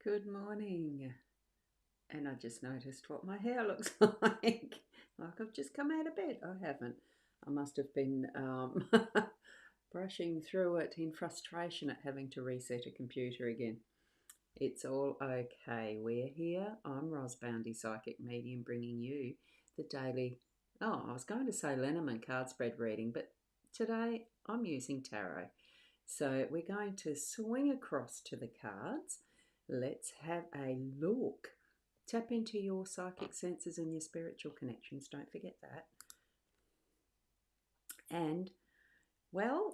Good morning. And I just noticed what my hair looks like. Like I've just come out of bed. I haven't. I must have been brushing through it in frustration at having to reset a computer again. It's all okay. We're here. I'm Rosboundy, psychic medium, bringing you the daily. Oh, I was going to say Lenormand card spread reading, but today I'm using tarot. So we're going to swing across to the cards. Let's have a look. Tap into your psychic senses and your spiritual connections. Don't forget that. And, well,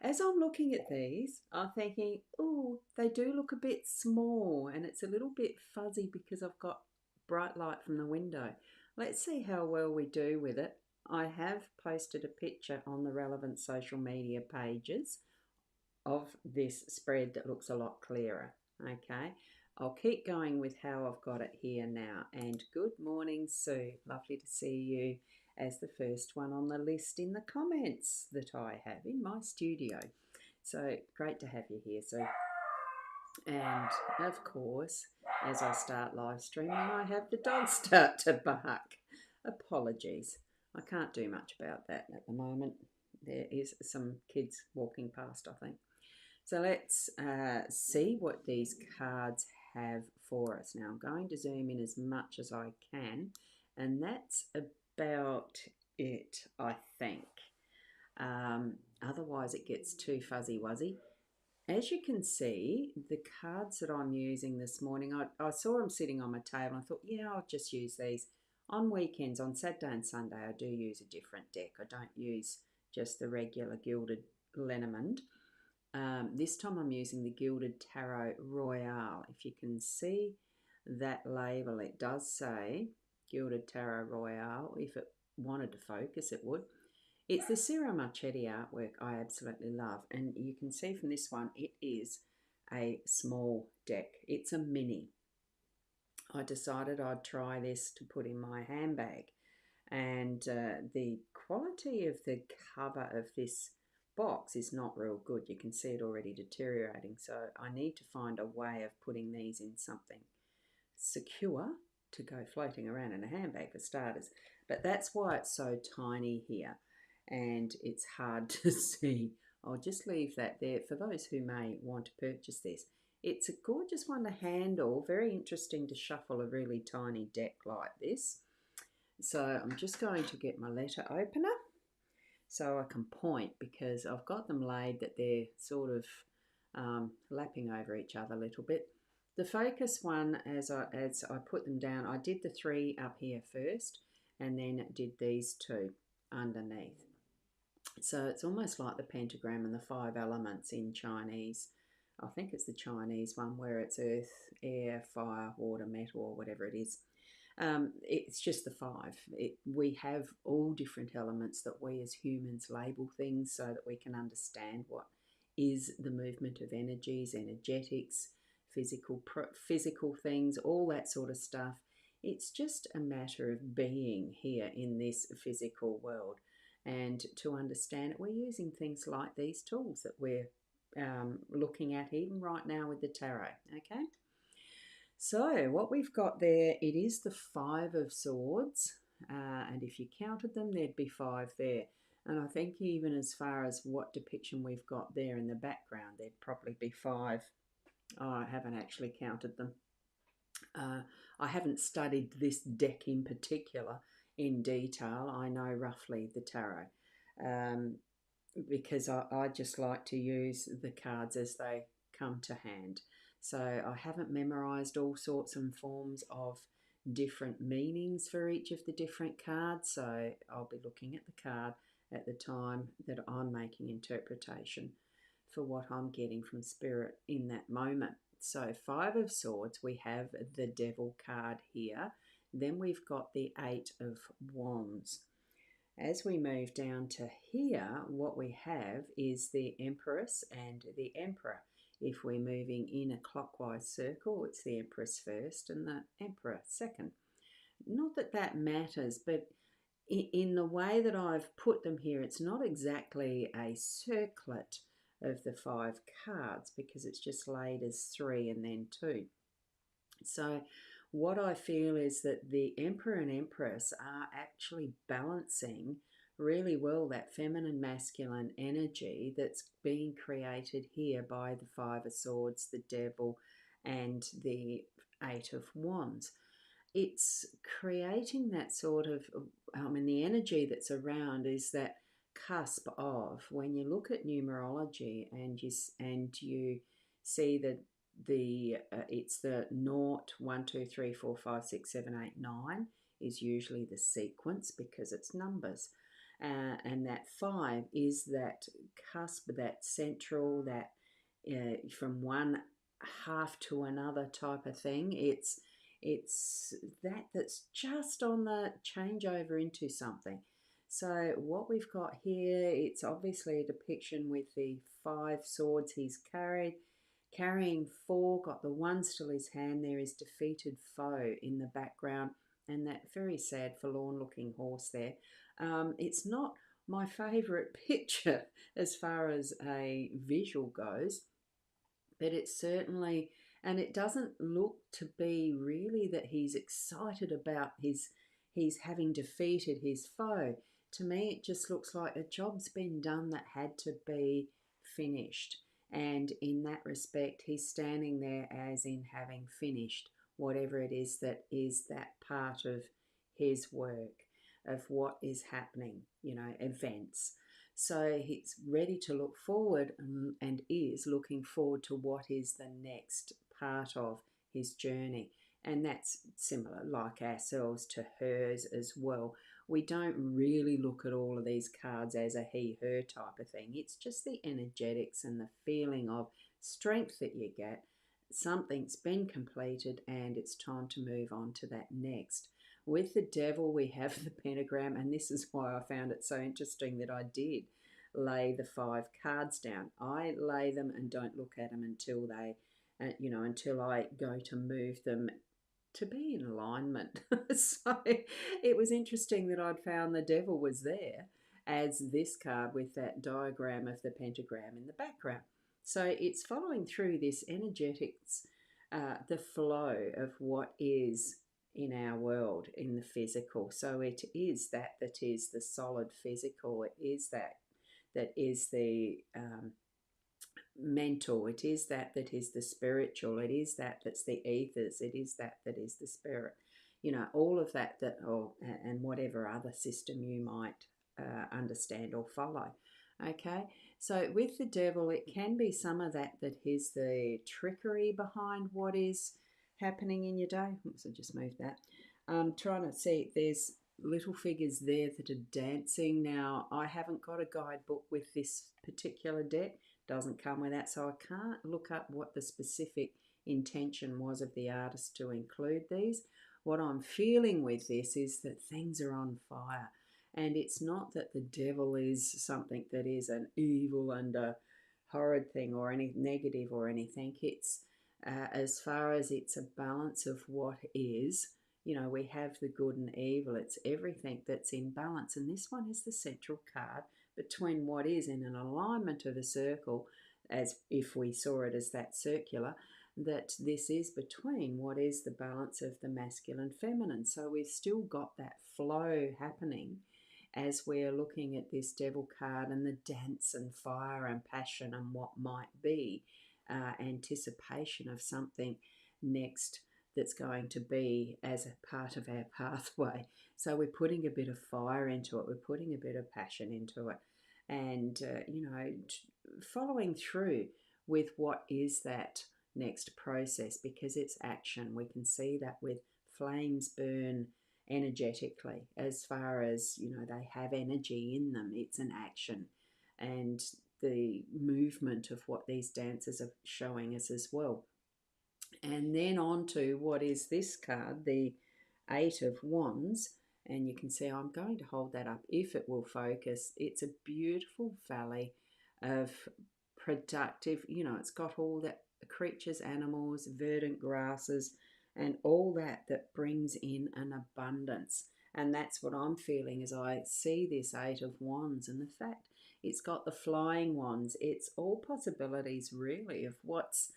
as I'm looking at these, I'm thinking, oh, they do look a bit small and it's a little bit fuzzy because I've got bright light from the window. Let's see how well we do with it. I have posted a picture on the relevant social media pages of this spread that looks a lot clearer. Okay, I'll keep going with how I've got it here now. And good morning, Sue. Lovely to see you as the first one on the list in the comments that I have in my studio. So great to have you here, Sue. And of course, as I start live streaming, I have the dogs start to bark. Apologies. I can't do much about that at the moment. There is some kids walking past, I think. So let's see what these cards have for us. Now I'm going to zoom in as much as I can, and that's about it, I think. Otherwise it gets too fuzzy wuzzy. As you can see, the cards that I'm using this morning, I saw them sitting on my table. I thought, yeah, I'll just use these. On weekends, on Saturday and Sunday, I do use a different deck. I don't use just the regular gilded Lenormand. This time I'm using the Gilded Tarot Royale. If you can see that label, it does say Gilded Tarot Royale. If it wanted to focus, it would. It's the Ciro Marchetti artwork I absolutely love. And you can see from this one, it is a small deck. It's a mini. I decided I'd try this to put in my handbag. And the quality of the cover of this box is not real good. You can see it already deteriorating. So I need to find a way of putting these in something secure to go floating around in a handbag for starters. But that's why it's so tiny here and it's hard to see. I'll just leave that there for those who may want to purchase this. It's a gorgeous one to handle, very interesting to shuffle a really tiny deck like this. So I'm just going to get my letter opener so I can point, because I've got them laid that they're sort of lapping over each other a little bit. The focus one, as I put them down, I did the three up here first and then did these two underneath. So it's almost like the pentagram and the 5 elements in Chinese. I think it's the Chinese one where it's earth, air, fire, water, metal, or whatever it is. It's just the 5. We have all different elements that we as humans label things so that we can understand what is the movement of energies, energetics, physical things, all that sort of stuff. It's just a matter of being here in this physical world. And to understand it, we're using things like these tools that we're looking at even right now with the tarot, okay? So what we've got there, it is the 5 of Swords, and if you counted them, there'd be 5 there. And I think even as far as what depiction we've got there in the background, there'd probably be 5. Oh, I haven't actually counted them. I haven't studied this deck in particular in detail. I know roughly the tarot because I just like to use the cards as they come to hand. So I haven't memorized all sorts and forms of different meanings for each of the different cards. So I'll be looking at the card at the time that I'm making interpretation for what I'm getting from Spirit in that moment. So 5 of Swords, we have the Devil card here. Then we've got the 8 of Wands. As we move down to here, what we have is the Empress and the Emperor. If we're moving in a clockwise circle, it's the Empress first and the Emperor second. Not that that matters, but in the way that I've put them here, it's not exactly a circlet of the 5 cards, because it's just laid as 3 and then 2. So what I feel is that the Emperor and Empress are actually balancing really well that feminine masculine energy that's being created here by the 5 of Swords, the Devil, and the 8 of Wands. It's creating that sort of, the energy that's around is that cusp of, when you look at numerology and you see that it's the naught 1 2 3 4 5 6 7 8 9 is usually the sequence because it's numbers, and that 5 is that cusp, that central, that from one half to another type of thing. It's that's just on the changeover into something. So what we've got here, it's obviously a depiction with the 5 swords he's carrying 4, got the 1 still his hand. There is defeated foe in the background, and that very sad, forlorn looking horse there. It's not my favourite picture as far as a visual goes, but it's certainly, and it doesn't look to be really that he's excited about he's having defeated his foe. To me, it just looks like a job's been done that had to be finished, and in that respect, he's standing there as in having finished whatever it is that part of his work, of what is happening, events. So he's ready to look forward, and is looking forward to what is the next part of his journey. And that's similar, like ourselves, to hers as well. We don't really look at all of these cards as a he, her type of thing. It's just the energetics and the feeling of strength that you get. Something's been completed and it's time to move on to that next. With the Devil, we have the pentagram, and this is why I found it so interesting that I did lay the 5 cards down. I lay them and don't look at them until until I go to move them to be in alignment. So it was interesting that I'd found the Devil was there as this card with that diagram of the pentagram in the background. So it's following through this energetics, the flow of what is in our world, in the physical. So it is that is the solid physical. It is that is the mental. It is that is the spiritual. It is that's the ethers. It is that is the spirit. All of that and whatever other system you might understand or follow. Okay, so with the Devil, it can be some of that is the trickery behind what is happening in your day. Oops, I just moved that. Trying to see, there's little figures there that are dancing. Now, I haven't got a guidebook with this particular deck. Doesn't come with that, so I can't look up what the specific intention was of the artist to include these. What I'm feeling with this is that things are on fire. And it's not that the Devil is something that is an evil and a horrid thing or any negative or anything. It's as far as it's a balance of what is. We have the good and evil. It's everything that's in balance. And this one is the central card between what is in an alignment of a circle, as if we saw it as that circular, that this is between what is the balance of the masculine feminine. So we've still got that flow happening as we're looking at this Devil card, and the dance and fire and passion and what might be anticipation of something next that's going to be as a part of our pathway. So we're putting a bit of fire into it, we're putting a bit of passion into it, and following through with what is that next process, because it's action. We can see that with flames burn energetically, as far as they have energy in them. It's an action, and the movement of what these dancers are showing us as well. And then on to what is this card, the 8 of Wands. And you can see, I'm going to hold that up if it will focus. It's a beautiful valley of productive, it's got all that creatures, animals, verdant grasses, and all that brings in an abundance. And that's what I'm feeling as I see this 8 of Wands, and the fact It's got the flying wands. It's all possibilities, really, of what's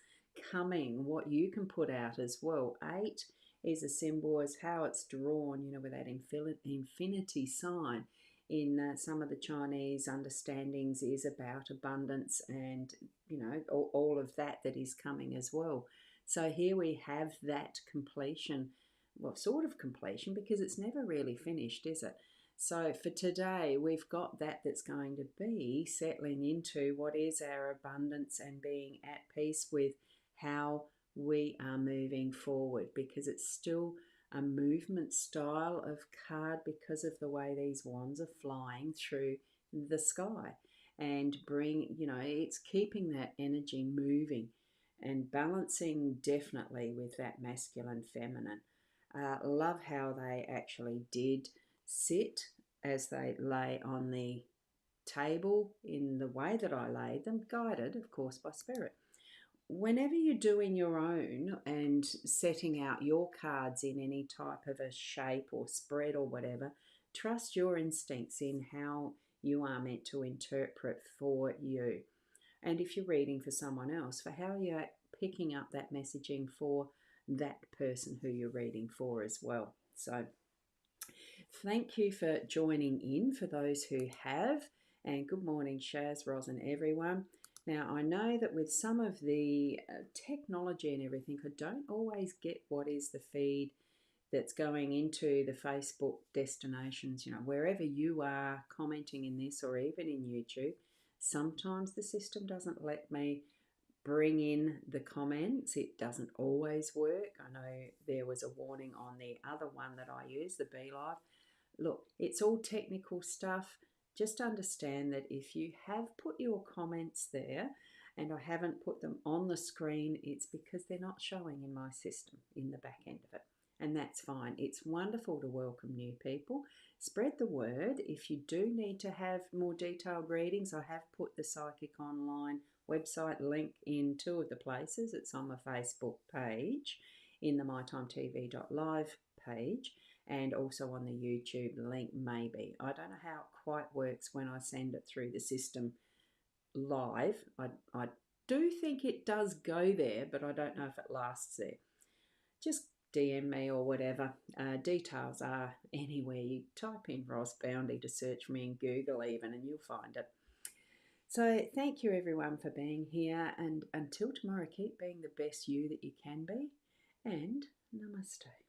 coming, what you can put out as well. 8 is a symbol as how it's drawn, with that infinity sign. In some of the Chinese understandings is about abundance and, all of that is coming as well. So here we have that completion, well, sort of completion, because it's never really finished, is it? So for today, we've got that's going to be settling into what is our abundance and being at peace with how we are moving forward, because it's still a movement style of card because of the way these wands are flying through the sky and it's keeping that energy moving and balancing definitely with that masculine feminine. Love how they actually did sit as they lay on the table in the way that I laid them, guided, of course, by spirit. Whenever you're doing your own and setting out your cards in any type of a shape or spread or whatever, trust your instincts in how you are meant to interpret for you. And if you're reading for someone else, for how you're picking up that messaging for that person who you're reading for as well. So thank you for joining in for those who have. And good morning, Shaz, Ros, and everyone. Now, I know that with some of the technology and everything, I don't always get what is the feed that's going into the Facebook destinations, wherever you are commenting in this or even in YouTube. Sometimes the system doesn't let me bring in the comments. It doesn't always work. I know there was a warning on the other one that I use, the Be Live. Look, it's all technical stuff. Just understand that if you have put your comments there and I haven't put them on the screen, it's because they're not showing in my system in the back end of it. And that's fine. It's wonderful to welcome new people. Spread the word. If you do need to have more detailed readings, I have put the Psychic Online website link in 2 of the places. It's on my Facebook page, in the mytimetv.live page, and also on the YouTube link maybe. I don't know how it quite works when I send it through the system live. I do think it does go there, but I don't know if it lasts there. Just DM me or whatever. Details are anywhere. You type in rosboundy to search me in Google even and you'll find it. So thank you everyone for being here, and until tomorrow, keep being the best you that you can be, and namaste.